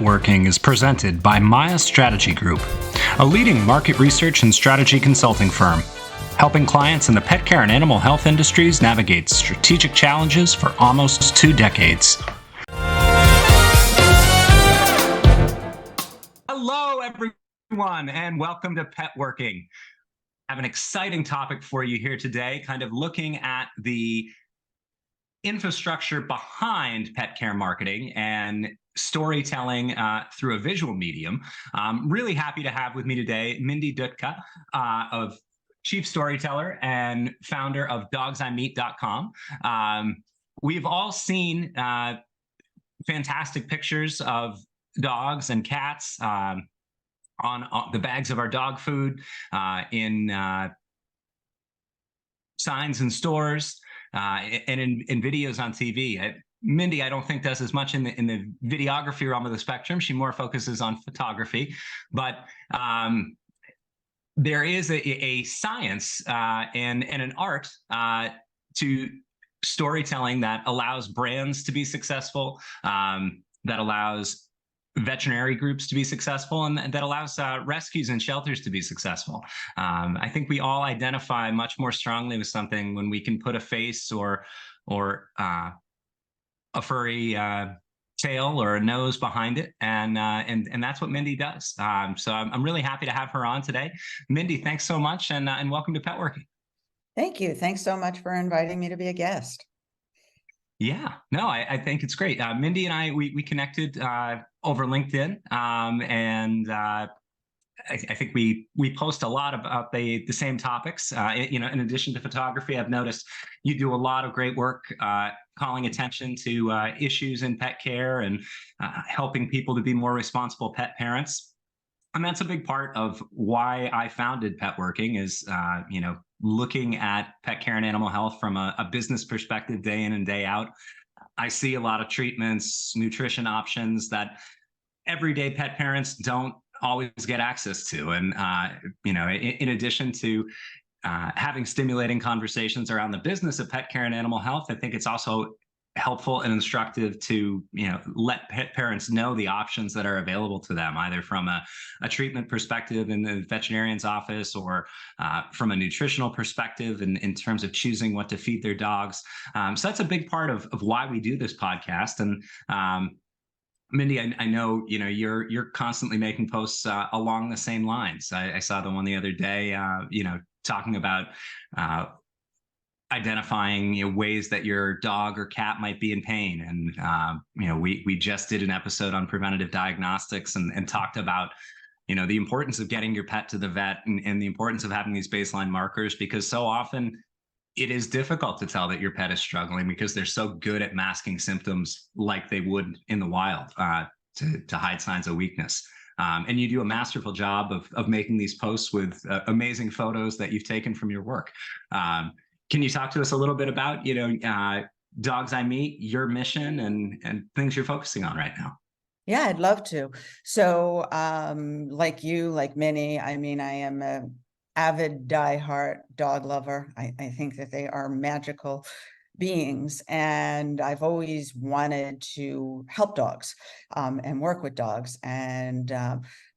Working is presented by Maya Strategy Group, a leading market research and strategy consulting firm, helping clients in the pet care and animal health industries navigate strategic challenges for almost 2 decades. Hello, everyone, and welcome to Pet Working. I have an exciting topic for you here today, kind of looking at the infrastructure behind pet care marketing and storytelling through a visual medium. I'm really happy to have with me today Mindy Dutka, of Chief Storyteller and founder of dogsimeet.com. We've all seen fantastic pictures of dogs and cats on the bags of our dog food, in signs in stores, and in videos on TV. Mindy, I don't think does as much in the videography realm of the spectrum. She more focuses on photography, but there is a science and an art to storytelling that allows brands to be successful, that allows veterinary groups to be successful, and that allows rescues and shelters to be successful. I think we all identify much more strongly with something when we can put a face or a furry tail or a nose behind it, and that's what Mindy does. So I'm really happy to have her on today. Mindy, thanks so much, and welcome to Pet Working. Thank you. Thanks so much for inviting me to be a guest. Yeah, no, I think it's great. Mindy and I, we connected over LinkedIn, and I think we post a lot about the same topics. In addition to photography, I've noticed you do a lot of great work calling attention to issues in pet care and helping people to be more responsible pet parents. And that's a big part of why I founded Pet Working is, looking at pet care and animal health from a business perspective day in and day out. I see a lot of treatments, nutrition options that everyday pet parents don't always get access to. And, in addition to having stimulating conversations around the business of pet care and animal health, I think it's also helpful and instructive to let pet parents know the options that are available to them, either from a treatment perspective in the veterinarian's office or from a nutritional perspective in terms of choosing what to feed their dogs. So that's a big part of why we do this podcast. And Mindy, I know you're constantly making posts along the same lines. I saw the one the other day, talking about identifying ways that your dog or cat might be in pain, and we just did an episode on preventative diagnostics and talked about the importance of getting your pet to the vet and the importance of having these baseline markers, because so often it is difficult to tell that your pet is struggling because they're so good at masking symptoms like they would in the wild to hide signs of weakness. And you do a masterful job of making these posts with amazing photos that you've taken from your work. Can you talk to us a little bit about, Dogs I Meet, your mission and things you're focusing on right now? Yeah, I'd love to. So like you, like many, I am a avid diehard dog lover. I think that they are magical beings, and I've always wanted to help dogs and work with dogs. And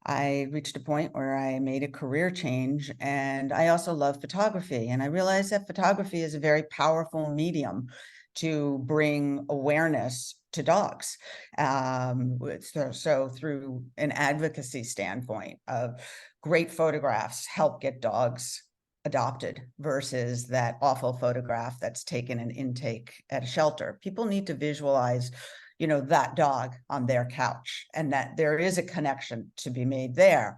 I reached a point where I made a career change, and I also love photography. And I realized that photography is a very powerful medium to bring awareness to dogs. So through an advocacy standpoint of great photographs help get dogs adopted versus that awful photograph that's taken an intake at a shelter. People need to visualize that dog on their couch, and that there is a connection to be made there.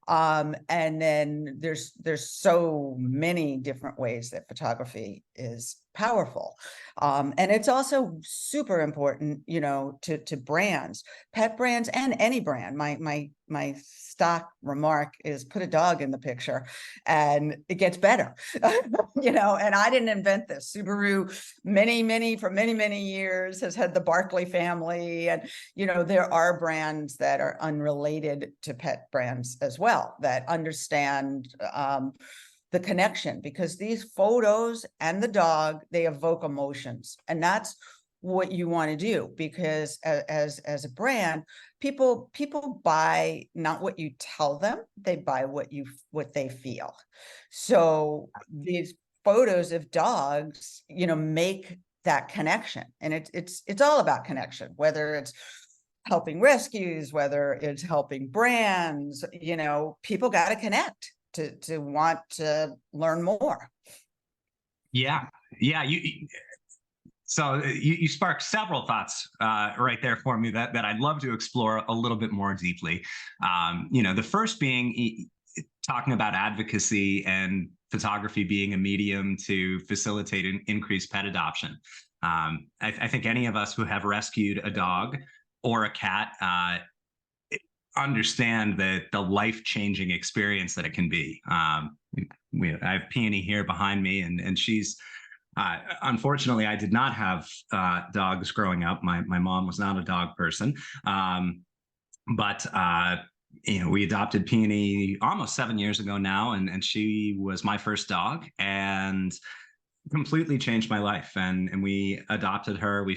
And then there's so many different ways that photography is powerful. And it's also super important, to brands, pet brands, and any brand. My stock remark is put a dog in the picture and it gets better, and I didn't invent this. Subaru, for many years has had the Barkley family. And, there are brands that are unrelated to pet brands as well that understand the connection, because these photos and the dog, they evoke emotions. And that's what you want to do, because as a brand, people buy not what you tell them, they buy what they feel. So these photos of dogs, make that connection, and it's all about connection, whether it's helping rescues, whether it's helping brands, people got to connect to want to learn more. Yeah, yeah. You sparked several thoughts right there for me that I'd love to explore a little bit more deeply. The first being talking about advocacy and photography being a medium to facilitate an increased pet adoption. I think any of us who have rescued a dog or a cat understand the life-changing experience that it can be. I have Peony here behind me, and she's unfortunately, I did not have dogs growing up. My mom was not a dog person, but we adopted Peony almost 7 years ago now, and she was my first dog, and completely changed my life. And we adopted her. We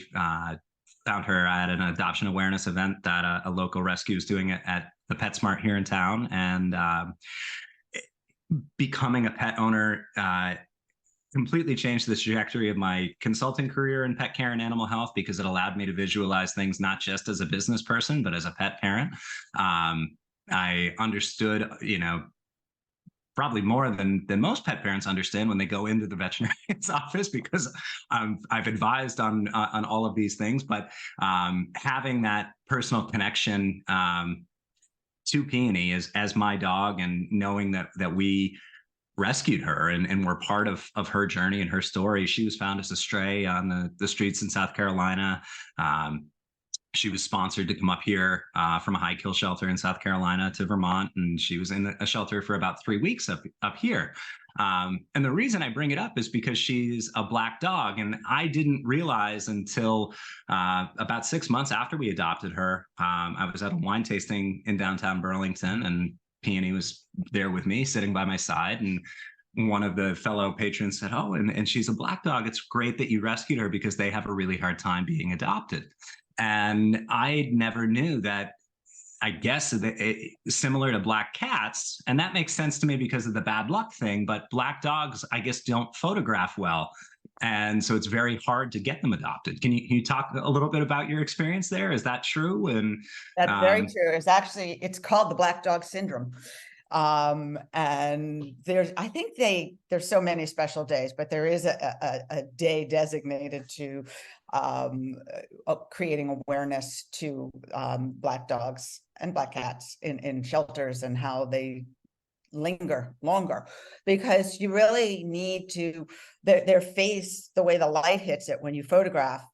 found her at an adoption awareness event that a local rescue is doing at the PetSmart here in town, and becoming a pet owner completely changed the trajectory of my consulting career in pet care and animal health, because it allowed me to visualize things not just as a business person, but as a pet parent. I understood, probably more than most pet parents understand when they go into the veterinarian's office, because I've advised on all of these things. But having that personal connection to Peony as my dog, and knowing that we rescued her and were part of her journey and her story. She was found as a stray on the streets in South Carolina. She was sponsored to come up here from a high kill shelter in South Carolina to Vermont, and she was in a shelter for about 3 weeks up here. And the reason I bring it up is because she's a black dog, and I didn't realize until about 6 months after we adopted her. I was at a wine tasting in downtown Burlington, and Peony was there with me, sitting by my side, and one of the fellow patrons said, "Oh, and she's a black dog. It's great that you rescued her, because they have a really hard time being adopted." And I never knew that. I guess similar to black cats, and that makes sense to me because of the bad luck thing, but black dogs, I guess, don't photograph well. And so it's very hard to get them adopted. Can you talk a little bit about your experience there? Is that true? And That's very true. It's called the black dog syndrome. And I think there's so many special days, but there is a day designated to creating awareness to black dogs and black cats in shelters, and how they linger longer, because you really need to their face, the way the light hits it when you photograph.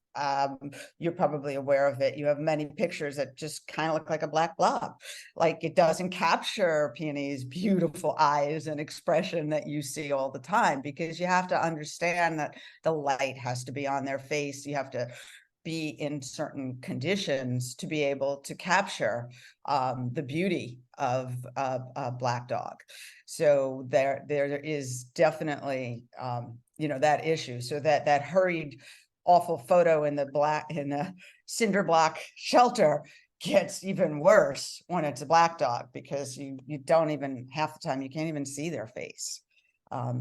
You're probably aware of it. You have many pictures that just kind of look like a black blob. Like, it doesn't capture Peony's beautiful eyes and expression that you see all the time, because you have to understand that the light has to be on their face. You have to be in certain conditions to be able to capture the beauty of a black dog. So there is definitely that issue. So that hurried, awful photo in the cinder block shelter gets even worse when it's a black dog, because you don't even, half the time you can't even see their face.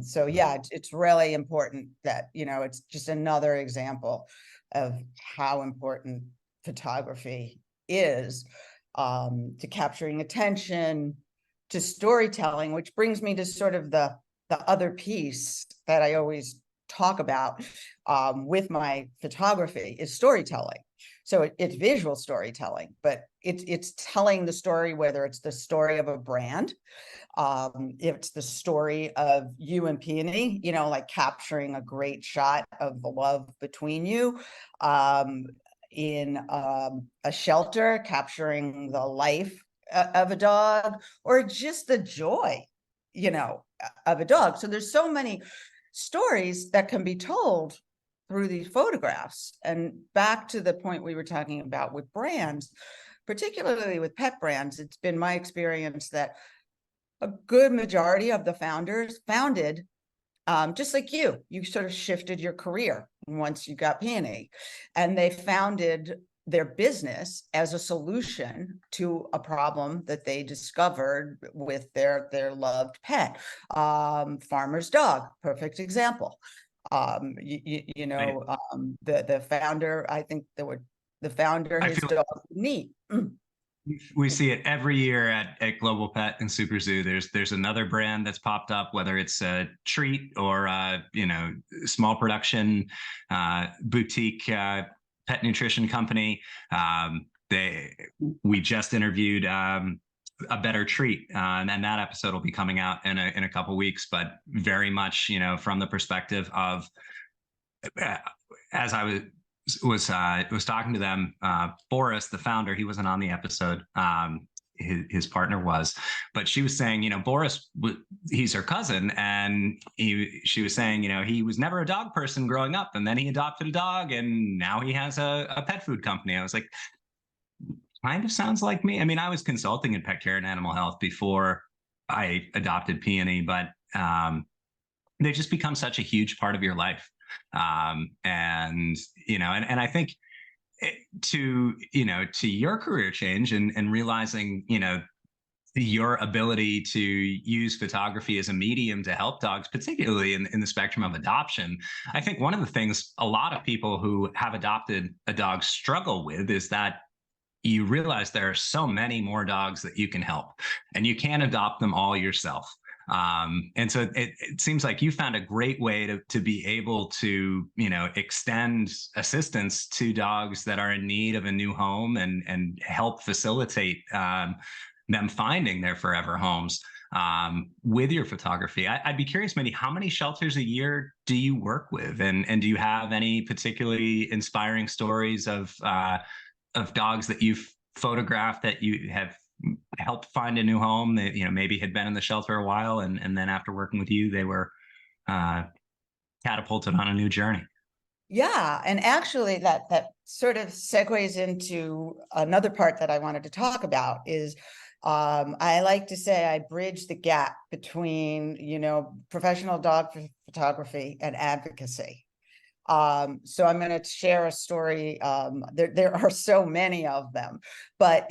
So yeah, it's really important that it's just another example of how important photography is to capturing attention, to storytelling, which brings me to sort of the other piece that I always talk about with my photography, is storytelling. So it's visual storytelling, but it's telling the story, whether it's the story of a brand, it's the story of you and Peony, like capturing a great shot of the love between you, in a shelter, capturing the life of a dog, or just the joy, of a dog. So there's so many stories that can be told through these photographs. And back to the point we were talking about with brands, particularly with pet brands, it's been my experience that a good majority of the founders founded just like you sort of shifted your career once you got Peony, and they founded their business as a solution to a problem that they discovered with their loved pet. Farmer's dog, perfect example. The founder, I think the founder, I his feel dog, neat. we see it every year at Global Pet and Super Zoo. There's another brand that's popped up, whether it's a treat or small production boutique pet nutrition company. We just interviewed a better treat, and that episode will be coming out in a couple weeks. But very much, from the perspective of as I was talking to them, Boris, the founder, he wasn't on the episode. His partner was, but she was saying, Boris, he's her cousin, and she was saying, he was never a dog person growing up, and then he adopted a dog, and now he has a pet food company. I was like, kind of sounds like me. I mean, I was consulting in pet care and animal health before I adopted Peony, but they just become such a huge part of your life. And I think to your career change and realizing, your ability to use photography as a medium to help dogs, particularly in the spectrum of adoption. I think one of the things a lot of people who have adopted a dog struggle with is that you realize there are so many more dogs that you can help, and you can't adopt them all yourself. And so it seems like you found a great way to be able to, extend assistance to dogs that are in need of a new home and help facilitate them finding their forever homes with your photography. I'd be curious, Mindy, how many shelters a year do you work with? And do you have any particularly inspiring stories of dogs that you've photographed that you have helped find a new home that maybe had been in the shelter a while, and then after working with you they were catapulted on a new journey? Yeah, and actually that sort of segues into another part that I wanted to talk about is I like to say I bridge the gap between professional dog photography and advocacy. So I'm going to share a story. There are so many of them, but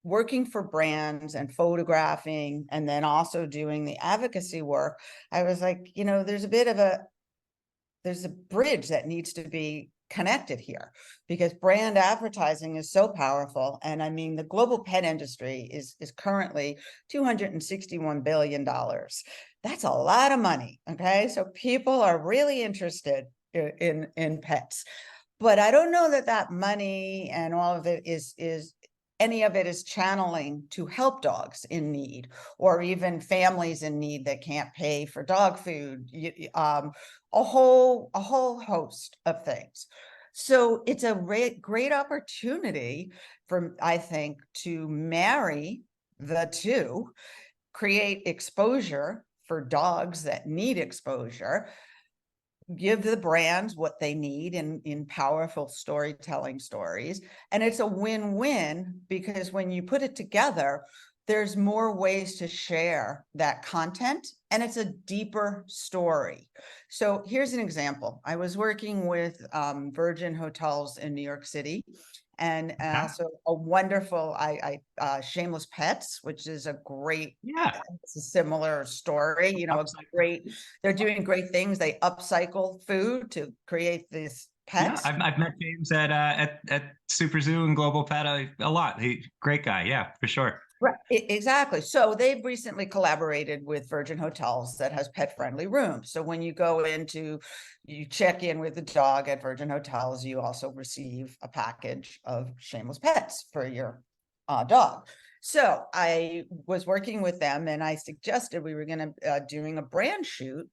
working for brands and photographing and then also doing the advocacy work, I was like, there's a bridge that needs to be connected here, because brand advertising is so powerful. And I mean, the global pet industry is currently $261 billion. That's a lot of money. Okay. So people are really interested in pets, but I don't know that money and all of it is any of it is channeling to help dogs in need, or even families in need that can't pay for dog food, a whole host of things. So it's a great opportunity for, I think, to marry the two, create exposure for dogs that need exposure, give the brands what they need in powerful storytelling stories. And it's a win-win, because when you put it together, there's more ways to share that content, and it's a deeper story. So here's an example. I was working with Virgin Hotels in New York City, and also a wonderful Shameless Pets, which is a great, it's a similar story, they're doing great things. They upcycle food to create these pets. Yeah, I've met James at Super Zoo and Global Pet a lot. Great guy. Yeah, for sure. Right, exactly. So they've recently collaborated with Virgin Hotels that has pet-friendly rooms. So when you you check in with the dog at Virgin Hotels, you also receive a package of Shameless Pets for your dog. So I was working with them, and I suggested we were going to doing a brand shoot.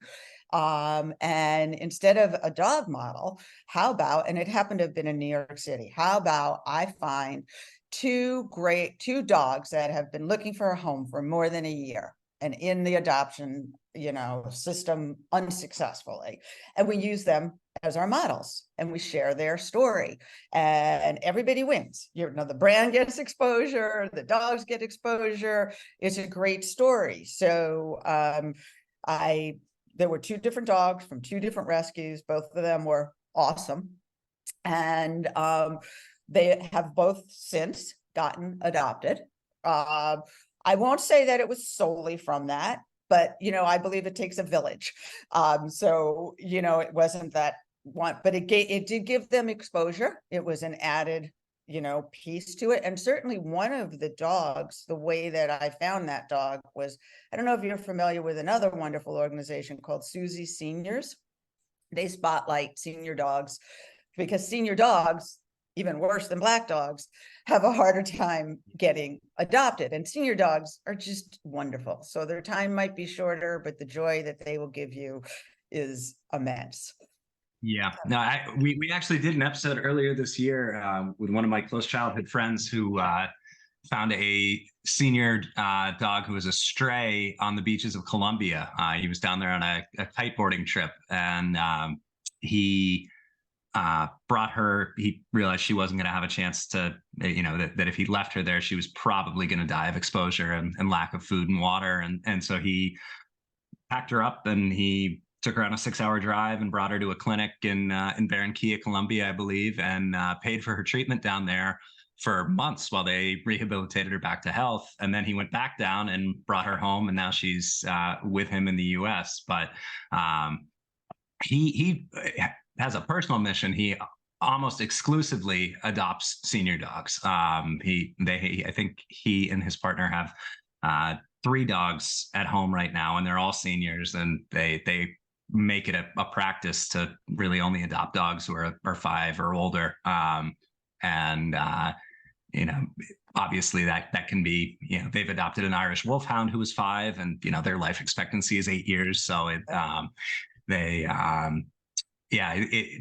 And instead of a dog model, how about, and it happened to have been in New York City, how about I find two dogs that have been looking for a home for more than a year and in the adoption system unsuccessfully, and we use them as our models and we share their story, and everybody wins. The brand gets exposure, the dogs get exposure. It's a great story. So I there were two different dogs from two different rescues. Both of them were awesome. And they have both since gotten adopted. I won't say that it was solely from that, but, you know, I believe it takes a village. So, you know, it wasn't that one, but it did give them exposure. It was an added, you know, piece to it. And certainly one of the dogs, the way that I found that dog was, I don't know if you're familiar with another wonderful organization called Susie Seniors. They spotlight senior dogs because senior dogs, even worse than black dogs, have a harder time getting adopted. And senior dogs are just wonderful. So their time might be shorter, but the joy that they will give you is immense. Yeah, no, we actually did an episode earlier this year with one of my close childhood friends who found a senior dog who was a stray on the beaches of Colombia. He was down there on a kiteboarding trip, and he brought her. He realized she wasn't going to have a chance to, you know, that if he left her there, she was probably going to die of exposure and lack of food and water. And so he packed her up and he took her on a 6-hour drive and brought her to a clinic in Barranquilla, Colombia, I believe, and paid for her treatment down there for months while they rehabilitated her back to health. And then he went back down and brought her home, and now she's with him in the U.S. But he has a personal mission. He almost exclusively adopts senior dogs. I think he and his partner have 3 dogs at home right now, and they're all seniors, and they make it a practice to really only adopt dogs who are 5 or older. And you know, obviously that can be, you know, they've adopted an Irish wolfhound who was 5, and, you know, their life expectancy is 8 years. So it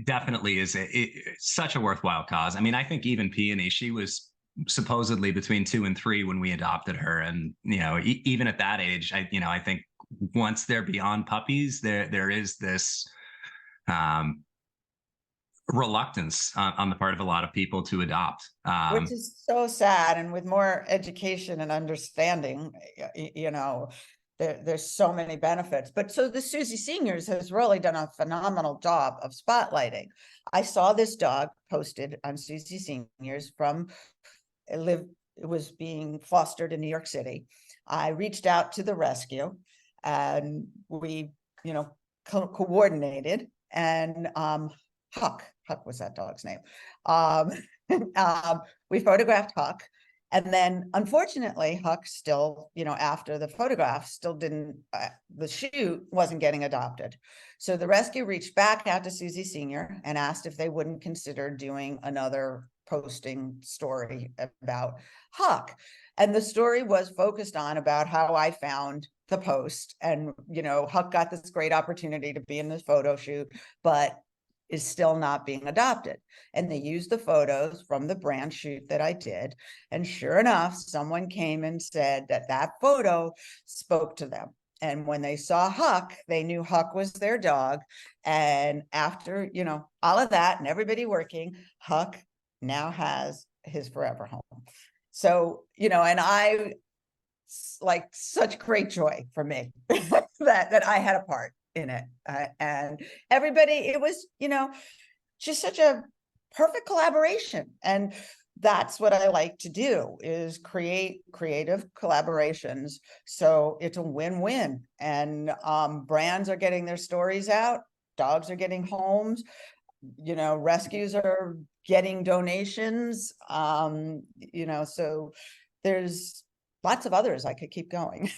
definitely is such a worthwhile cause. I mean, I think even Peony, she was supposedly between 2 and 3 when we adopted her. And, you know, even at that age, I think once they're beyond puppies, there is this reluctance on the part of a lot of people to adopt. Which is so sad. And with more education and understanding, you know, there's so many benefits. But so the Susie Seniors has really done a phenomenal job of spotlighting. I saw this dog posted on Susie Seniors it was being fostered in New York City. I reached out to the rescue and we, you know, coordinated, and Huck was that dog's name. We photographed Huck, and then unfortunately Huck still, you know, after the photograph still didn't, the shoot wasn't getting adopted. So the rescue reached back out to Susie Senior and asked if they wouldn't consider doing another posting story about Huck. And the story was focused on about how I found the post, and, you know, Huck got this great opportunity to be in this photo shoot, but is still not being adopted. And they used the photos from the brand shoot that I did. And sure enough, someone came and said that photo spoke to them. And when they saw Huck, they knew Huck was their dog. And after, you know, all of that and everybody working, Huck now has his forever home. So, you know, and I, like, such great joy for me that I had a part in it. And everybody, it was, you know, just such a perfect collaboration. And that's what I like to do, is create creative collaborations. So it's a win-win. And brands are getting their stories out, dogs are getting homes, you know, rescues are getting donations, you know, so there's lots of others. I could keep going.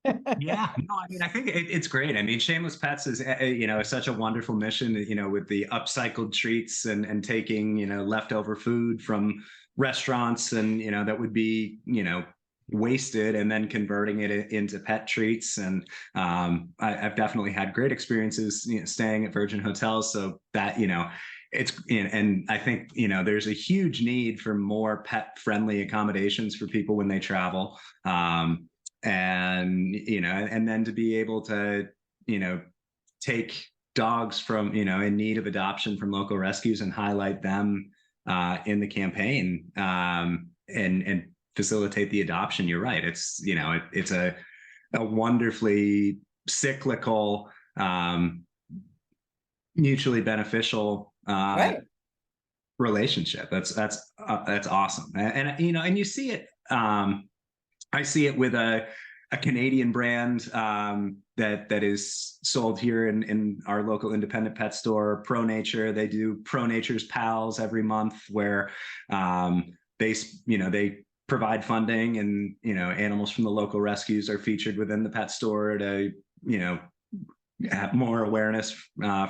Yeah, no, I mean, I think it's great. I mean, Shameless Pets is, you know, such a wonderful mission, you know, with the upcycled treats and taking, you know, leftover food from restaurants, and, you know, that would be, you know, wasted, and then converting it into pet treats. And I've definitely had great experiences, you know, staying at Virgin hotels. So that, you know, and I think, you know, there's a huge need for more pet friendly accommodations for people when they travel. And, you know, and then to be able to, you know, take dogs from, you know, in need of adoption from local rescues and highlight them in the campaign, and facilitate the adoption. You're right. It's, you know, it's a wonderfully cyclical um, mutually beneficial Right. relationship. That's awesome. You know, and you see it. I see it with a Canadian brand that is sold here in our local independent pet store, Pro Nature. They do Pro Nature's Pals every month, where they they provide funding, and animals from the local rescues are featured within the pet store to have more awareness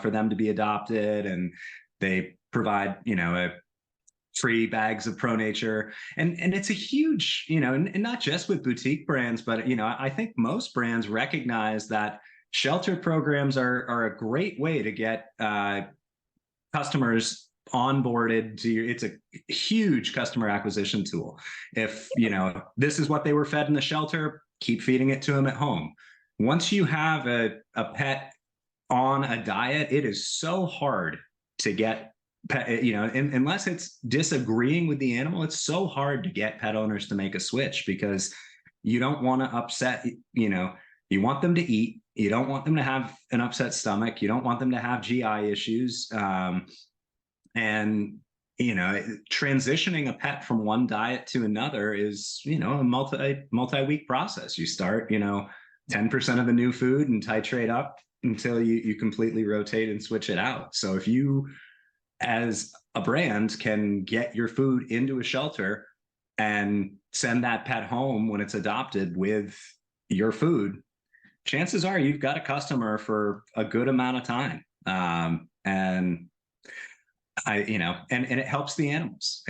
for them to be adopted, and they provide a free bags of Pro Nature, and it's a huge, and not just with boutique brands, but I think most brands recognize that shelter programs are a great way to get customers onboarded to your. It's a huge customer acquisition tool. If this is what they were fed in the shelter, keep feeding it to them at home. Once you have a pet on a diet, it is so hard to get unless it's disagreeing with the animal, it's so hard to get pet owners to make a switch, because you don't want to upset, you want them to eat, you don't want them to have an upset stomach, you don't want them to have GI issues. And transitioning a pet from one diet to another is a multi-week process. You start 10% of the new food and titrate up until you completely rotate and switch it out. So if you, as a brand, can get your food into a shelter and send that pet home when it's adopted with your food, chances are you've got a customer for a good amount of time. And it helps the animals.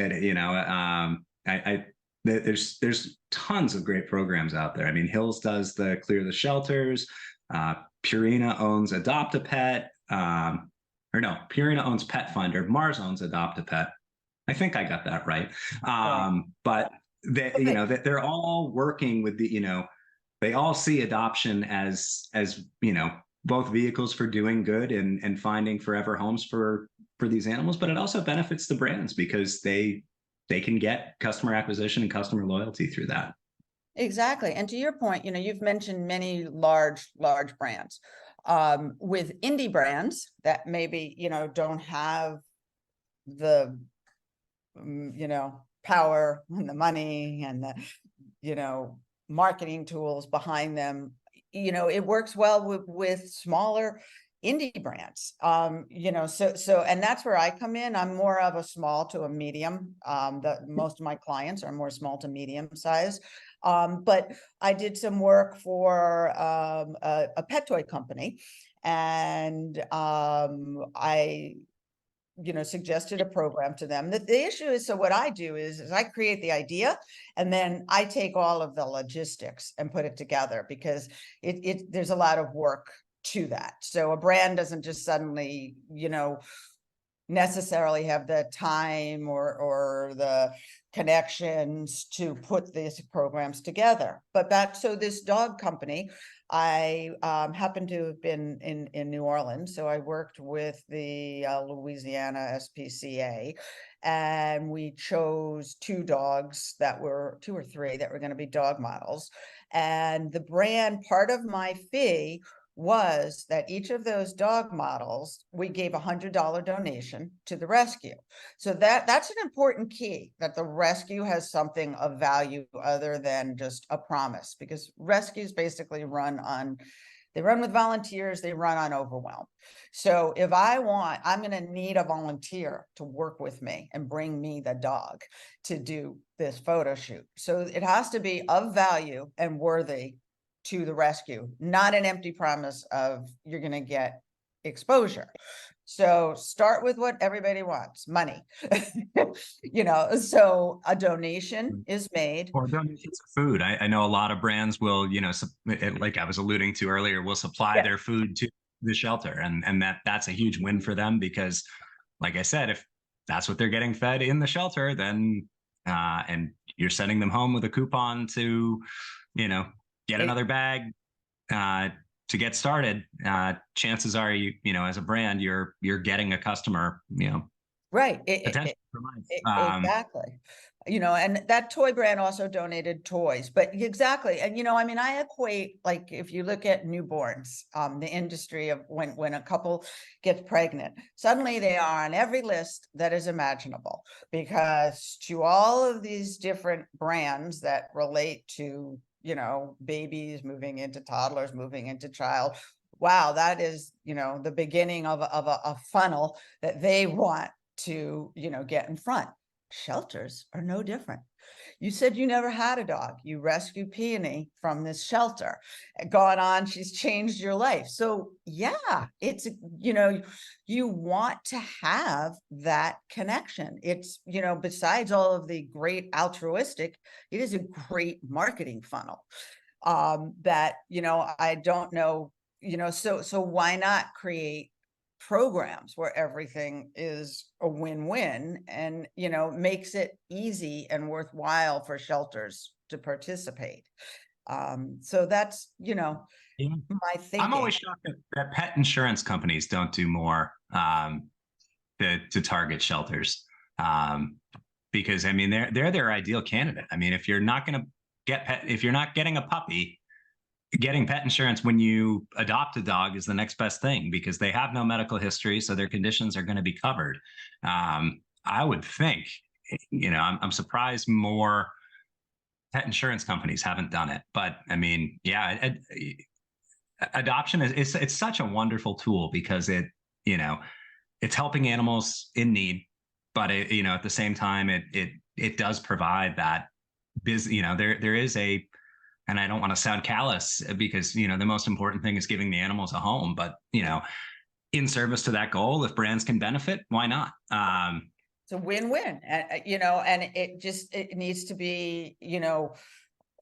There's tons of great programs out there. I mean, Hills does the Clear the Shelters. Purina owns Adopt a Pet. Or no, Purina owns Pet Finder. Mars owns Adopt a Pet. I think I got that right. But they're all working with they all see adoption as both vehicles for doing good and finding forever homes for these animals, but it also benefits the brands because they can get customer acquisition and customer loyalty through that. Exactly. And to your point, you've mentioned many large brands. With indie brands that maybe, don't have the, power and the money and the, marketing tools behind them, it works well with smaller indie brands. And that's where I come in. I'm more of a small to a medium. Most of my clients are more small to medium size. But I did some work for a pet toy company, and I suggested a program to them. The issue is, so what I do is I create the idea, and then I take all of the logistics and put it together, because there's a lot of work to that. So a brand doesn't just suddenly necessarily have the time or the connections to put these programs together. So this dog company, I happened to have been in New Orleans, so I worked with the Louisiana SPCA, and we chose two or three that were going to be dog models. And the brand, part of my fee was that each of those dog models, we gave $100 donation to the rescue. So that's an important key, that the rescue has something of value other than just a promise, because rescues basically run with volunteers, they run on overwhelm. So if I'm going to need a volunteer to work with me and bring me the dog to do this photo shoot. So it has to be of value and worthy to the rescue, not an empty promise of you're going to get exposure. So start with what everybody wants: money. So a donation is made. Or donations of food. I know a lot of brands will, like I was alluding to earlier, will supply their food to the shelter, and that's a huge win for them, because, like I said, if that's what they're getting fed in the shelter, then and you're sending them home with a coupon to, get another bag to get started, chances are as a brand, you're getting a customer, Right. potential for life. Exactly. You know, and that toy brand also donated toys, but exactly. And, you know, I mean, I equate, like, if you look at newborns, the industry of when a couple gets pregnant, suddenly they are on every list that is imaginable, because to all of these different brands that relate to, you know, babies moving into toddlers, moving into child, wow, that is, you know, the beginning of a funnel that they want to, you know, get in front. Shelters are no different. You said you never had a dog. You rescued Peony from this shelter. Gone on, she's changed your life. So yeah, it's, you know, you want to have that connection. It's, you know, besides all of the great altruistic, it is a great marketing funnel. That, you know, I don't know, you know, so why not create programs where everything is a win-win, and, you know, makes it easy and worthwhile for shelters to participate. So that's, you know, Yeah. my I'm thinking. always shocked that pet insurance companies don't do more to target shelters, because I mean they're their ideal candidate. I mean, if you're not going to if you're not getting a puppy, getting pet insurance when you adopt a dog is the next best thing, because they have no medical history, so their conditions are going to be covered. I would think, you know, I'm surprised more pet insurance companies haven't done it, but I mean, yeah, adoption is it's such a wonderful tool, because it, you know, it's helping animals in need, but it, you know, at the same time it does provide that you know, there is a, and I don't want to sound callous, because, you know, the most important thing is giving the animals a home, but, you know, in service to that goal, if brands can benefit, why not? It's a win-win, you know, and it needs to be, you know,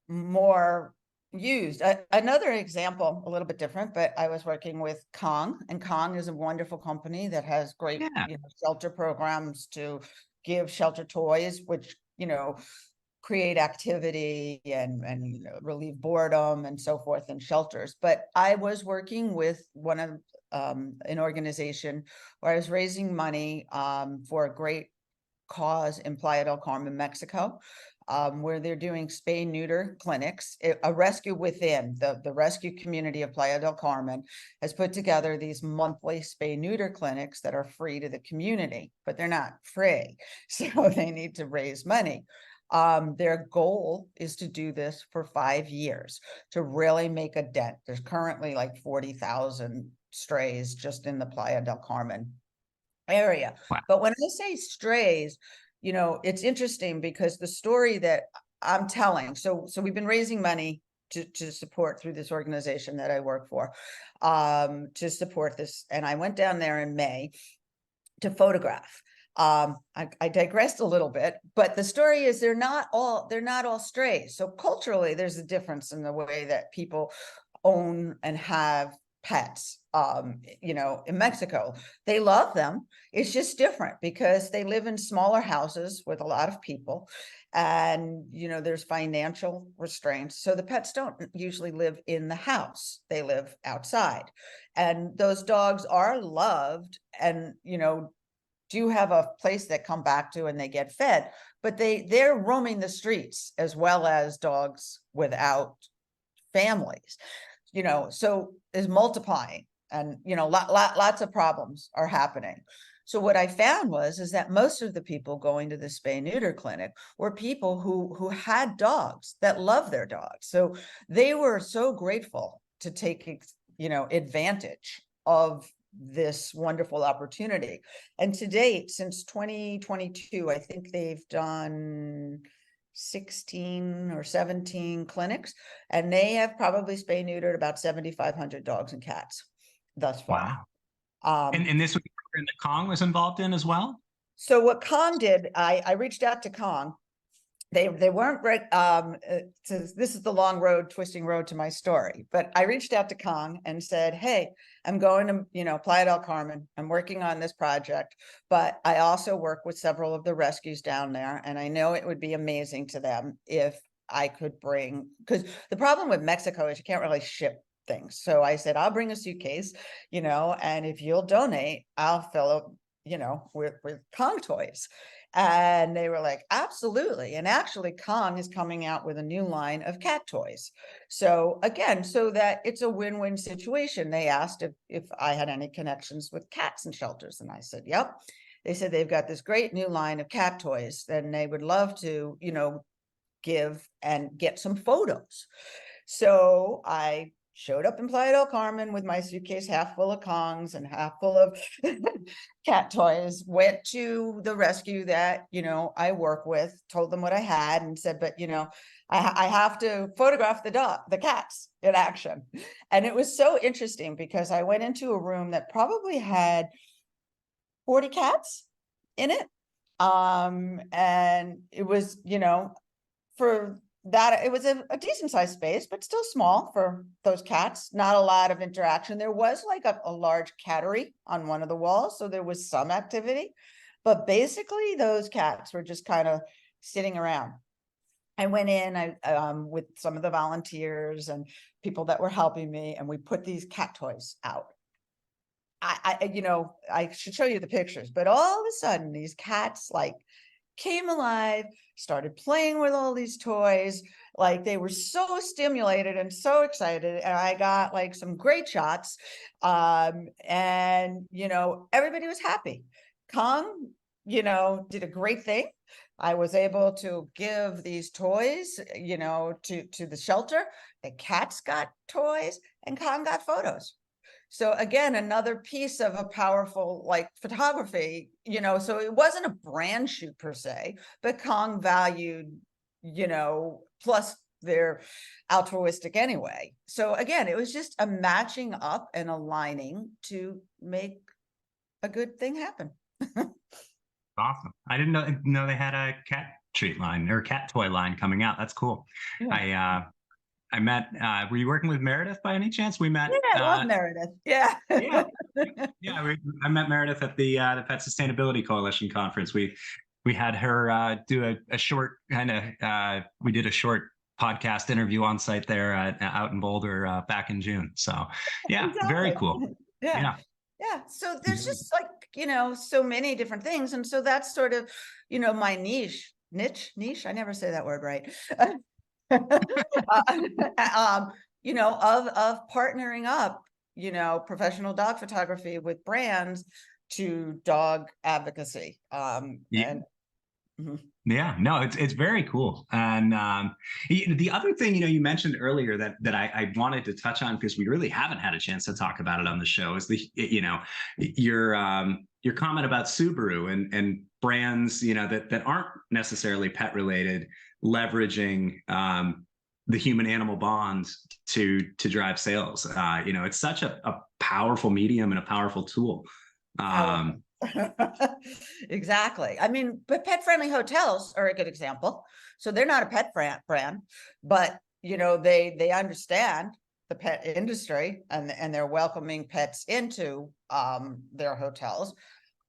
more used. Another example, a little bit different, but I was working with Kong, and Kong is a wonderful company that has great, Yeah. you know, shelter programs to give shelter toys, which, you know, create activity and you know, relieve boredom and so forth in shelters. But I was working with one of an organization where I was raising money for a great cause in Playa del Carmen, Mexico, where they're doing spay neuter clinics. A rescue within the rescue community of Playa del Carmen has put together these monthly spay neuter clinics that are free to the community, but they're not free, so they need to raise money. Their goal is to do this for 5 years to really make a dent. There's currently like 40,000 strays just in the Playa del Carmen area. Wow. But when I say strays, you know, it's interesting because the story that I'm telling, so we've been raising money to support through this organization that I work for, to support this. And I went down there in May to photograph. I digressed a little bit, but the story is they're not all strays. So culturally, there's a difference in the way that people own and have pets. You know, in Mexico, they love them. It's just different because they live in smaller houses with a lot of people, and you know, there's financial restraints. So the pets don't usually live in the house, they live outside. And those dogs are loved and, you know, do have a place that come back to and they get fed, but they're roaming the streets as well as dogs without families, you know, so is multiplying, and you know, lots of problems are happening. So what I found is that most of the people going to the spay neuter clinic were people who had dogs that love their dogs, so they were so grateful to take, you know, advantage of this wonderful opportunity. And to date, since 2022, I think they've done 16 or 17 clinics, and they have probably spay neutered about 7,500 dogs and cats thus far. Wow. Um, And this was a program that Kong was involved in as well. so what Kong did, I reached out to Kong. They weren't right. So this is the long road, twisting road to my story. But I reached out to Kong and said, "Hey, I'm going to, you know, Playa del Carmen. I'm working on this project, but I also work with several of the rescues down there, and I know it would be amazing to them if I could bring." Because the problem with Mexico is you can't really ship things. So I said, "I'll bring a suitcase, you know, and if you'll donate, I'll fill with Kong toys. And they were like, absolutely. And actually, Kong is coming out with a new line of cat toys. So again, so that it's a win-win situation. They asked if I had any connections with cats and shelters. And I said, yep. They said they've got this great new line of cat toys, and they would love to, give and get some photos. So I showed up in Playa del Carmen with my suitcase half full of Kongs and half full of cat toys, went to the rescue that, I work with, told them what I had and said, but, I have to photograph the cats in action. And it was so interesting because I went into a room that probably had 40 cats in it. And it was, for that, it was a decent sized space, but still small for those cats. Not a lot of interaction. There was like a large cattery on one of the walls, so there was some activity, but basically those cats were just kind of sitting around. I went in with some of the volunteers and people that were helping me, and we put these cat toys out. I should show you the pictures, but all of a sudden these cats like came alive, started playing with all these toys. Like they were so stimulated and so excited. And I got like some great shots. And everybody was happy. Kong, did a great thing. I was able to give these toys, to the shelter. The cats got toys and Kong got photos. So again, another piece of a powerful like photography, so it wasn't a brand shoot per se, but Kong valued, plus they're altruistic anyway. So again, it was just a matching up and aligning to make a good thing happen. Awesome. I didn't know they had a cat treat line or cat toy line coming out. That's cool. Yeah. I met, were you working with Meredith by any chance? We met. Yeah, I love Meredith. Yeah. Yeah. I met Meredith at the Pet Sustainability Coalition conference. We had her do a short kind of, we did a short podcast interview on site there out in Boulder back in June. So yeah, Exactly. Very cool. Yeah. So there's just like, so many different things. And so that's sort of, my niche, I never say that word right. Of partnering up, professional dog photography with brands to dog advocacy. Yeah. No, it's very cool. And the other thing, you mentioned earlier that I wanted to touch on, because we really haven't had a chance to talk about it on the show, is your comment about Subaru and brands, that aren't necessarily pet related, leveraging the human animal bond to drive sales. It's such a powerful medium and a powerful tool. Exactly. I mean, but pet friendly hotels are a good example. So they're not a pet brand, but they understand the pet industry and they're welcoming pets into their hotels.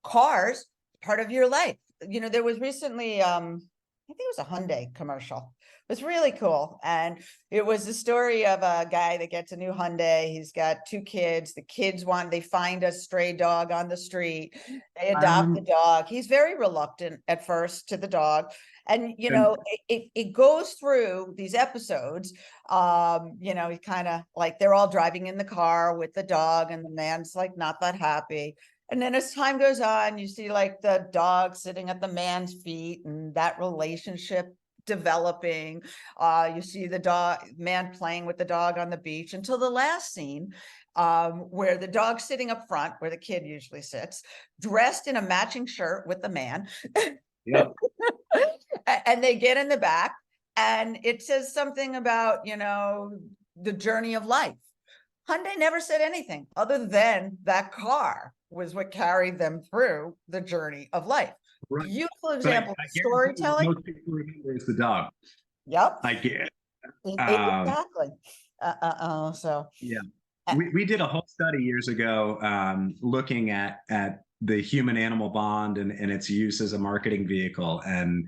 Cars, part of your life. There was recently I think it was a Hyundai commercial. It was really cool. And it was the story of a guy that gets a new Hyundai. He's got 2 kids. The kids they find a stray dog on the street. They adopt the dog. He's very reluctant at first to the dog. And, it goes through these episodes. He kind of like, they're all driving in the car with the dog and the man's like, not that happy. And then as time goes on, you see like the dog sitting at the man's feet and that relationship developing. You see the man playing with the dog on the beach until the last scene, where the dog's sitting up front, where the kid usually sits, dressed in a matching shirt with the man. Yeah. And they get in the back and it says something about, the journey of life. Hyundai never said anything other than that car was what carried them through the journey of life. Right. Beautiful example of storytelling. Most people remember is the dog. Yep. I get exactly. So yeah, we did a whole study years ago looking at the human animal bond and its use as a marketing vehicle, and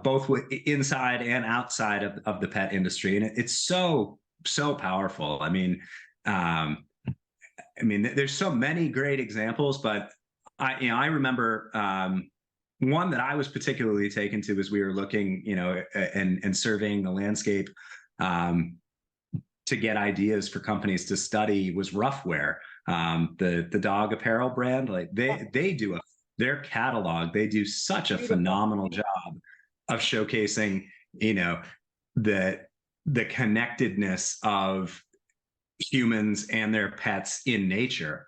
both inside and outside of the pet industry, and it's so powerful. I mean, there's so many great examples, but I remember one that I was particularly taken to as we were looking, and surveying the landscape to get ideas for companies to study was Roughwear, the dog apparel brand. Like they do their catalog. They do such a Beautiful. phenomenal job of showcasing, you know, the the connectedness of humans and their pets in nature,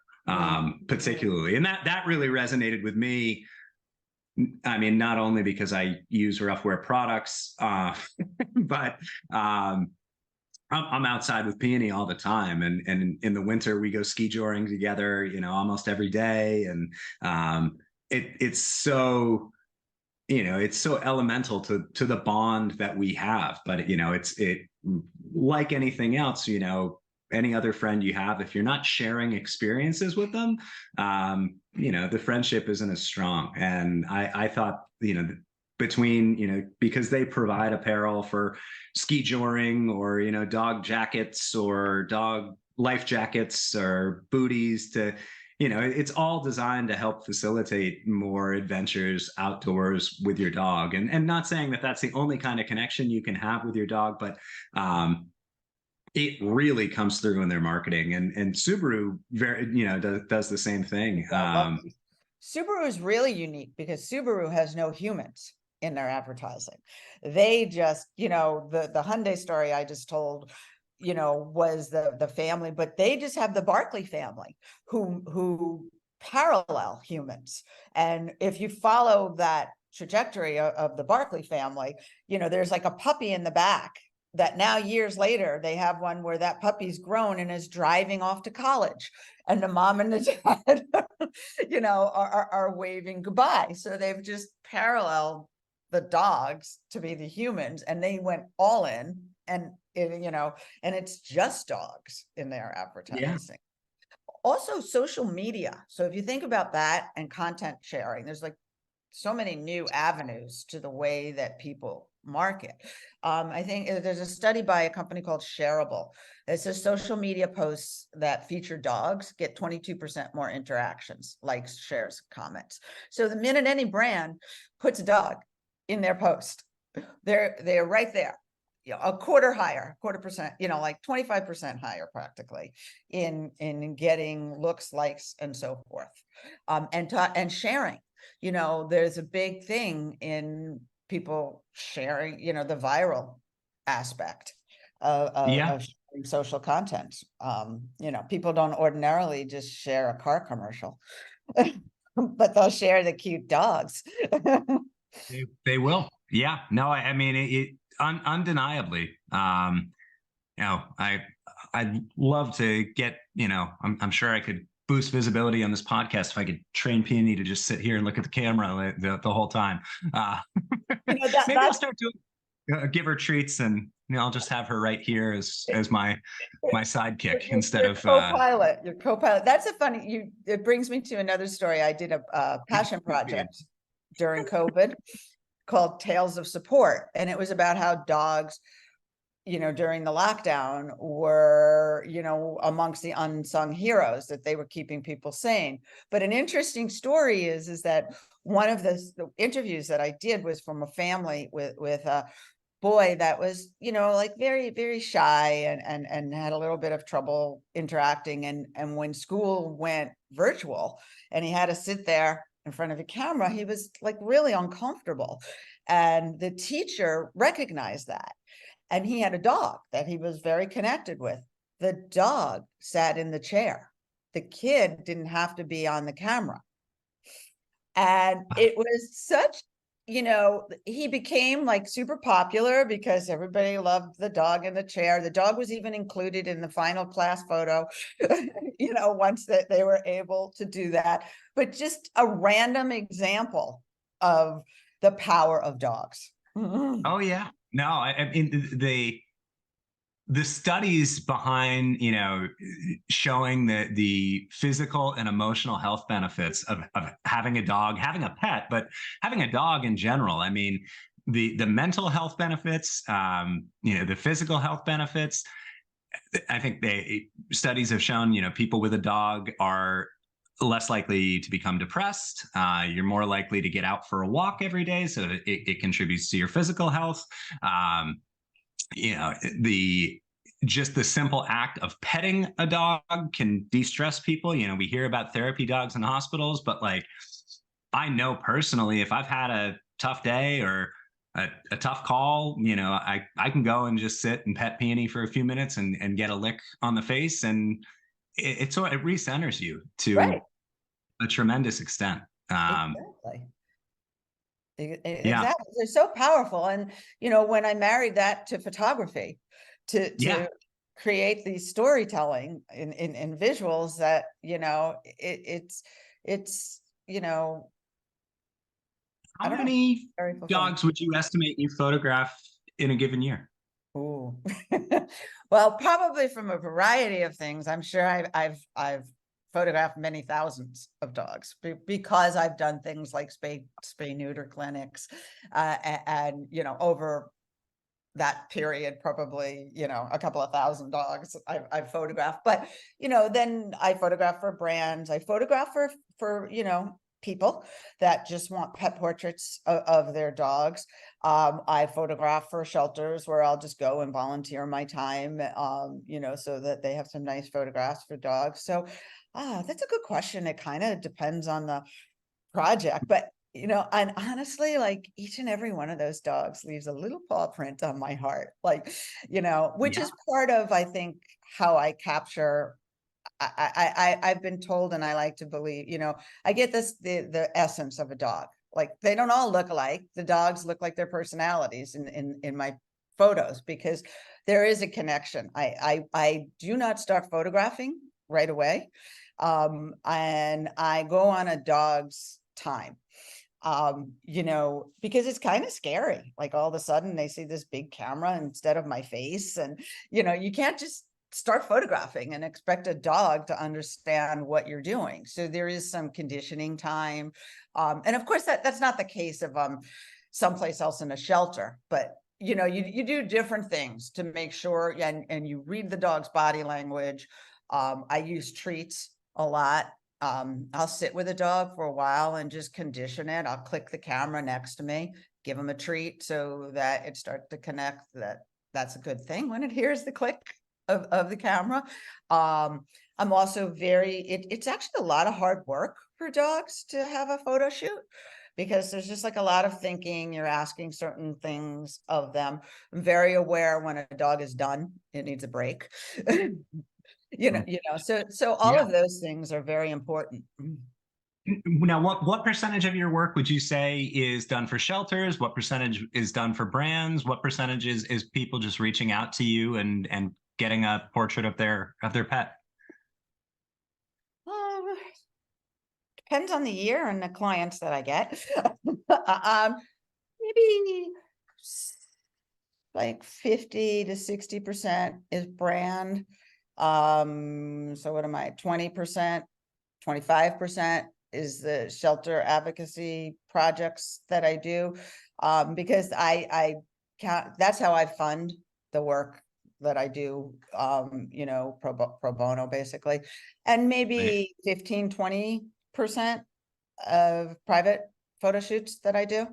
particularly, and that really resonated with me. I mean, not only because I use Roughwear products, but I'm outside with Peony all the time, and in the winter we go ski joring together, almost every day, and it's so it's so elemental to the bond that we have. But it like anything else, any other friend you have, if you're not sharing experiences with them, the friendship isn't as strong. And I thought, between, because they provide apparel for ski joring, or, dog jackets or dog life jackets or booties to, it's all designed to help facilitate more adventures outdoors with your dog. And not saying that that's the only kind of connection you can have with your dog, but it really comes through in their marketing, and Subaru does the same thing. Subaru is really unique because Subaru has no humans in their advertising. They just, the Hyundai story I just told, was the family, but they just have the Barkley family who parallel humans. And if you follow that trajectory of the Barkley family, there's like a puppy in the back that now years later, they have one where that puppy's grown and is driving off to college, and the mom and the dad, are waving goodbye. So they've just paralleled the dogs to be the humans, and they went all in, and and it's just dogs in their advertising. Also social media. So if you think about that and content sharing, there's like so many new avenues to the way that people market. I think there's a study by a company called Shareable that says social media posts that feature dogs get 22% more interactions, likes, shares, comments. So the minute any brand puts a dog in their post, they're right there, a quarter percent, like 25% higher practically in getting looks, likes, and so forth. And sharing. There's a big thing in people sharing, the viral aspect of sharing social content. People don't ordinarily just share a car commercial, but they'll share the cute dogs. They will. Yeah. No, I mean, undeniably, I'd love to get, I'm sure I could boost visibility on this podcast if I could train Peony to just sit here and look at the camera the whole time. Maybe I'll start doing, give her treats, and I'll just have her right here as my sidekick instead of co-pilot. Your co-pilot. That's a funny. It brings me to another story. I did a passion project during COVID called Tales of Support, and it was about how dogs, during the lockdown were, amongst the unsung heroes, that they were keeping people sane. But an interesting story is that one of the interviews that I did was from a family with a boy that was, like very, very shy and had a little bit of trouble interacting. And when school went virtual and he had to sit there in front of a camera, he was like really uncomfortable. And the teacher recognized that. And he had a dog that he was very connected with. The dog sat in the chair. The kid didn't have to be on the camera. And it was such, he became like super popular because everybody loved the dog in the chair. The dog was even included in the final class photo, once that they were able to do that. But just a random example of the power of dogs. Oh yeah. No, I mean the studies behind, showing the physical and emotional health benefits of having a dog, having a pet, but having a dog in general. I mean, the mental health benefits, the physical health benefits. I think studies have shown, people with a dog are less likely to become depressed. You're more likely to get out for a walk every day, so it contributes to your physical health. Um, you know, the just the simple act of petting a dog can de-stress people. You know, we hear about therapy dogs in hospitals, but like, I know personally, if I've had a tough day or a tough call, you know, I can go and just sit and pet Peony for a few minutes and get a lick on the face, and it recenters you to Right. a tremendous extent. Exactly. Yeah, Exactly. They're so powerful. And, when I married that to photography, yeah. to create these storytelling in visuals that, it's, I How don't know, many very fulfilling. dogs would you estimate you photograph in a given year? Ooh. Well, probably from a variety of things. I'm sure I've photographed many thousands of dogs because I've done things like spay neuter clinics, and over that period, probably a couple of thousand dogs I've photographed. But then I photograph for brands. I photograph for people that just want pet portraits of their dogs. I photograph for shelters where I'll just go and volunteer my time, so that they have some nice photographs for dogs. So, that's a good question. It kind of depends on the project, but and honestly, like each and every one of those dogs leaves a little paw print on my heart, like, which Yeah. is part of, I think, how I capture. I've been told, and I like to believe, I get the essence of a dog. Like, they don't all look alike. The dogs look like their personalities in my photos, because there is a connection. I do not start photographing right away, and I go on a dog's time, because it's kind of scary. Like, all of a sudden they see this big camera instead of my face, and you can't just start photographing and expect a dog to understand what you're doing. So there is some conditioning time, and of course that's not the case of someplace else in a shelter, but you do different things to make sure, and you read the dog's body language. I use treats a lot. I'll sit with a dog for a while and just condition it. I'll click the camera next to me, give him a treat so that it starts to connect, that's a good thing when it hears the click of the camera. I'm also it's actually a lot of hard work for dogs to have a photo shoot, because there's just like a lot of thinking. You're asking certain things of them. I'm very aware when a dog is done, it needs a break. So all Yeah. of those things are very important. Now, what percentage of your work would you say is done for shelters? What percentage is done for brands? What percentage is people just reaching out to you and getting a portrait of their pet? Uh, Depends on the year and the clients that I get. Maybe like 50 to 60% is brand. So what am I, 20%, 25% is the shelter advocacy projects that I do. Because I count, that's how I fund the work that I do, pro bono, basically. And Right. maybe 15, 20% of private photo shoots that I do.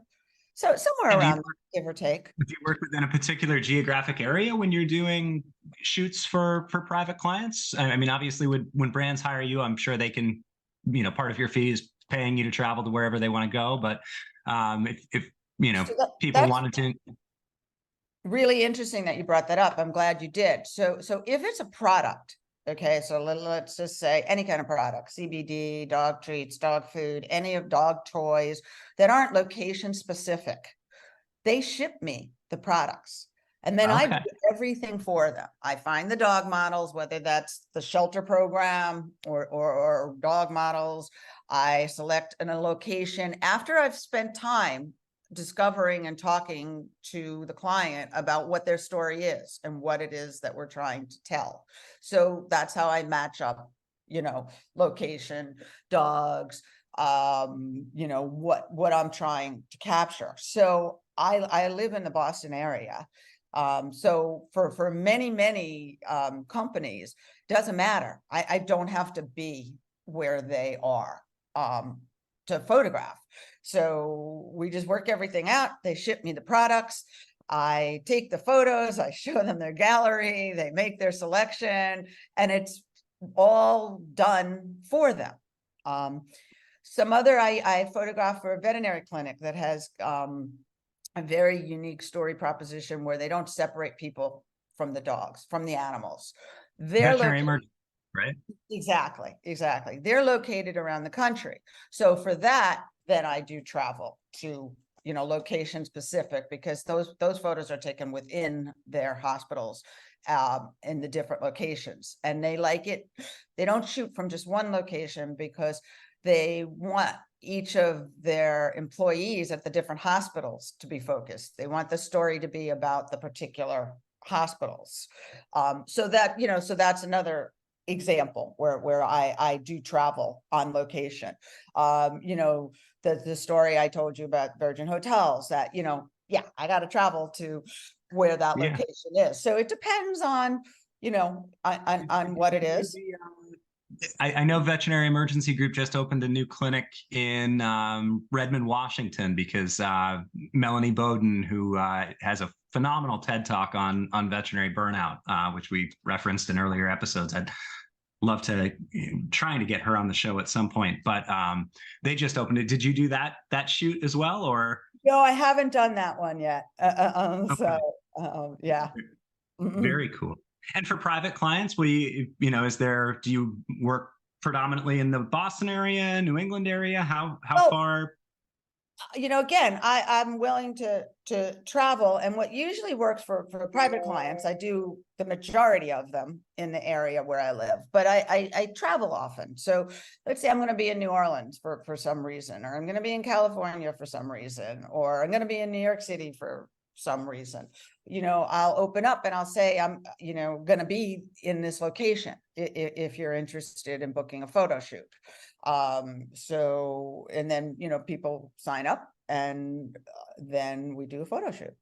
So somewhere And around, give or take. do you work within a particular geographic area when you're doing shoots for private clients? I mean, obviously, when brands hire you, I'm sure they can, part of your fee is paying you to travel to wherever they want to go. But if So people that's wanted to, really interesting that you brought that up. I'm glad you did. So if it's a product, okay, so let's just say any kind of product, CBD, dog treats, dog food, any of dog toys that aren't location specific, they ship me the products. And then I do okay, everything for them. I find the dog models, whether that's the shelter program or dog models. I select a location after I've spent time discovering and talking to the client about what their story is and what it is that we're trying to tell. So that's how I match up, location, dogs, what I'm trying to capture. So I live in the Boston area. So for many companies, doesn't matter. I don't have to be where they are to photograph. So we just work everything out. They ship me the products. I take the photos, I show them their gallery, they make their selection, and it's all done for them. Some other, I photograph for a veterinary clinic that has a very unique story proposition where they don't separate people from the dogs, from the animals. They're Veterinary located, emergency, right? exactly. They're located around the country. So for that, then I do travel to, location specific, because those photos are taken within their hospitals in the different locations, and they like it. They don't shoot from just one location because they want each of their employees at the different hospitals to be focused. They want the story to be about the particular hospitals. So that's another example where I do travel on location. The story I told you about Virgin Hotels, that, yeah, I got to travel to where that Yeah. location is. So it depends on, on what it is. I know Veterinary Emergency Group just opened a new clinic in Redmond, Washington, because Melanie Bowden, who has a phenomenal TED Talk on veterinary burnout, which we referenced in earlier episodes. I'd love to trying to get her on the show at some point, but they just opened it. Did you do that shoot as well, or? No, I haven't done that one yet. Okay. So yeah. Very cool. And for private clients, do you work predominantly in the Boston area, New England area? How far? Again, I'm willing to travel, and what usually works for private clients, I do the majority of them in the area where I live, but I travel often. So let's say I'm going to be in New Orleans for some reason, or I'm going to be in California for some reason, or I'm going to be in New York City for some reason. I'll open up and I'll say, I'm, going to be in this location if you're interested in booking a photo shoot. So, and then, people sign up, and then we do a photo shoot.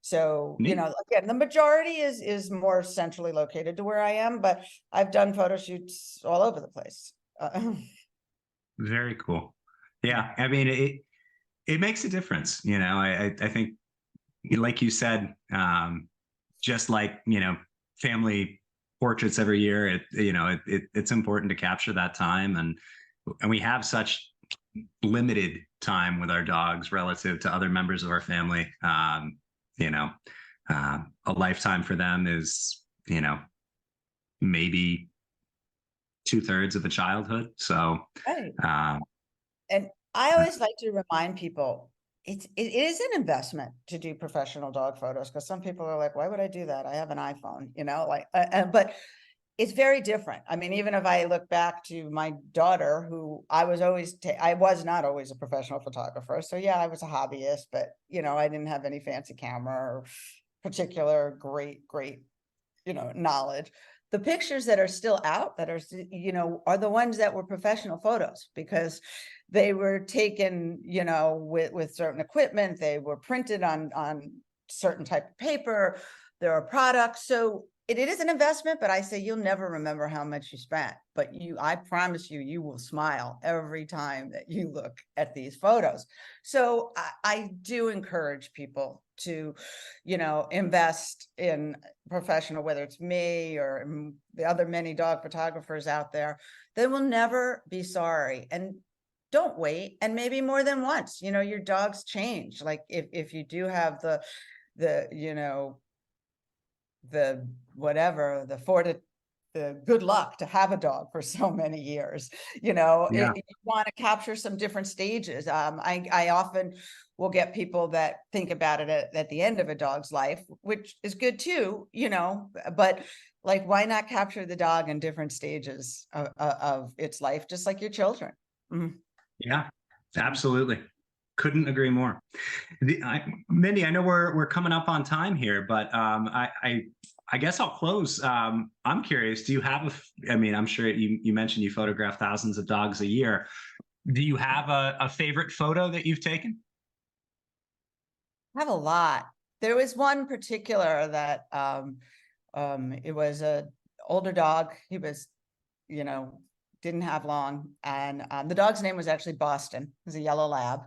So, Neat. again, the majority is more centrally located to where I am, but I've done photo shoots all over the place. Very cool. Yeah. I mean, it makes a difference. I think, like you said, just like, family portraits every year, it's important to capture that time. And we have such limited time with our dogs relative to other members of our family. A lifetime for them is, maybe 2/3 of a childhood. So, Right. And I always like to remind people, it is an investment to do professional dog photos, because some people are like, why would I do that? I have an iPhone, but it's very different. I mean, even if I look back to my daughter, who I was not always a professional photographer. So yeah, I was a hobbyist, but I didn't have any fancy camera or particular great, knowledge. The pictures that are still out that are, are the ones that were professional photos, because they were taken, with certain equipment. They were printed on certain type of paper. There are products. So it is an investment, but I say you'll never remember how much you spent, but I promise you will smile every time that you look at these photos. So I do encourage people to, invest in professional, whether it's me or the other many dog photographers out there. They will never be sorry. And don't wait. And maybe more than once, your dogs change. Like if you do have the good luck to have a dog for so many years, you want to capture some different stages. I often will get people that think about it at the end of a dog's life, which is good too, but like, why not capture the dog in different stages of its life, just like your children? Mm-hmm. Yeah, absolutely. Couldn't agree more. Mindy, I know we're coming up on time here, but I guess I'll close. I'm curious, do you have I'm sure you mentioned you photograph thousands of dogs a year. Do you have a favorite photo that you've taken? I have a lot. There was one particular that it was a older dog. He was, didn't have long. And the dog's name was actually Boston. It was a yellow lab.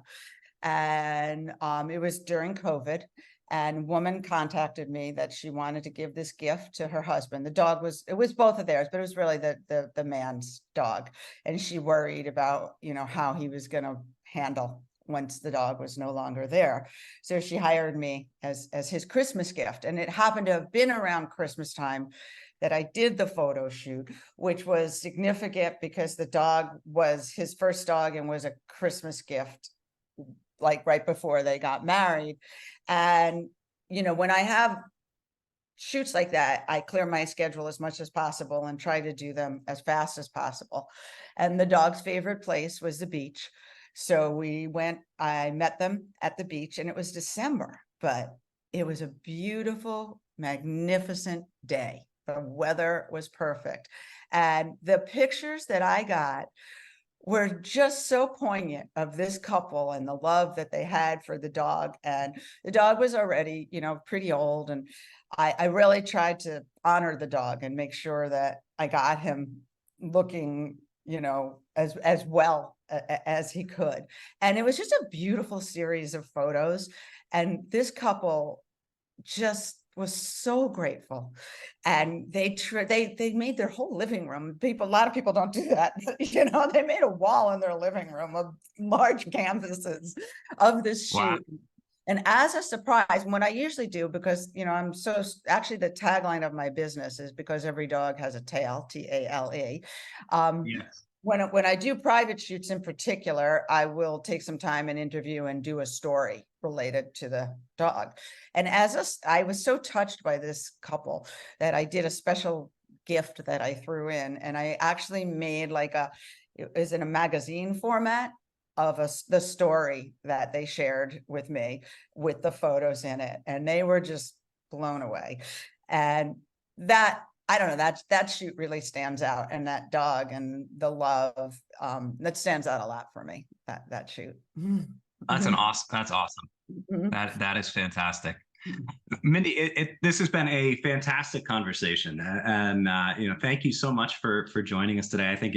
And it was during COVID. And woman contacted me that she wanted to give this gift to her husband. The dog it was both of theirs, but it was really the man's dog. And she worried about, how he was going to handle once the dog was no longer there. So she hired me as his Christmas gift. And it happened to have been around Christmas time that I did the photo shoot, which was significant because the dog was his first dog and was a Christmas gift, like right before they got married. And, when I have shoots like that, I clear my schedule as much as possible and try to do them as fast as possible. And the dog's favorite place was the beach. So I met them at the beach, and it was December, but it was a beautiful, magnificent day. The weather was perfect. And the pictures that I got were just so poignant of this couple and the love that they had for the dog. And the dog was already, pretty old. And I really tried to honor the dog and make sure that I got him looking, as well as he could. And it was just a beautiful series of photos. And this couple just was so grateful. And they made their whole living room. A lot of people don't do that. They made a wall in their living room of large canvases of this shoot. Wow. And as a surprise, what I usually do, because, actually the tagline of my business is because every dog has a tail, T-A-L-E. Yes. When I do private shoots in particular, I will take some time and interview and do a story related to the dog. And I was so touched by this couple that I did a special gift that I threw in, and I actually made it was in a magazine format of the story that they shared with me with the photos in it. And they were just blown away. And I don't know, that shoot really stands out, and that dog and the love, that stands out a lot for me, that shoot. That's awesome. Mm-hmm. That is fantastic. Mindy, this has been a fantastic conversation, and thank you so much for joining us today. I think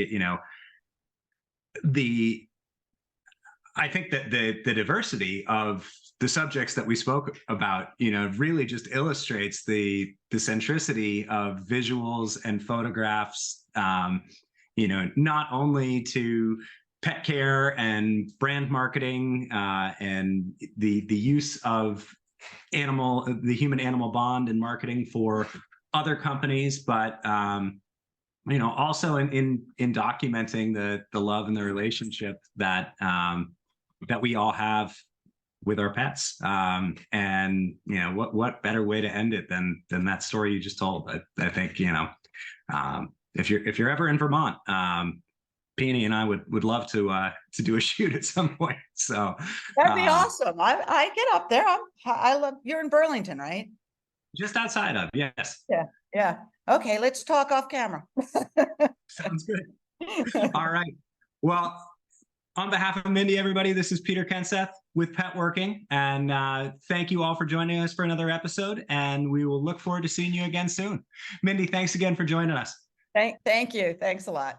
I think that the diversity of the subjects that we spoke about, really just illustrates the centricity of visuals and photographs, not only to pet care and brand marketing, and the use of the human animal bond in marketing for other companies, but also in documenting the love and the relationship that we all have with our pets. And what better way to end it than that story you just told. I think if you're ever in Vermont, Peony and I would love to do a shoot at some point. So that'd be awesome. I get up there. You're in Burlington, right? Just outside of, yes. Yeah. Okay, let's talk off camera. Sounds good. All right. Well, on behalf of Mindy, everybody, this is Peter Kenseth with Pet Working, and thank you all for joining us for another episode, and we will look forward to seeing you again soon. Mindy, thanks again for joining us. Thank you. Thanks a lot.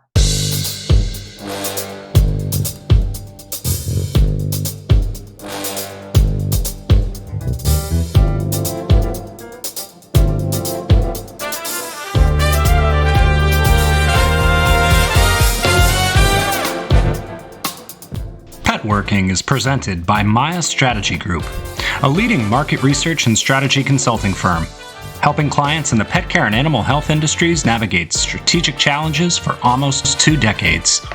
Pet Working is presented by Maya Strategy Group, a leading market research and strategy consulting firm, helping clients in the pet care and animal health industries navigate strategic challenges for almost 2 decades.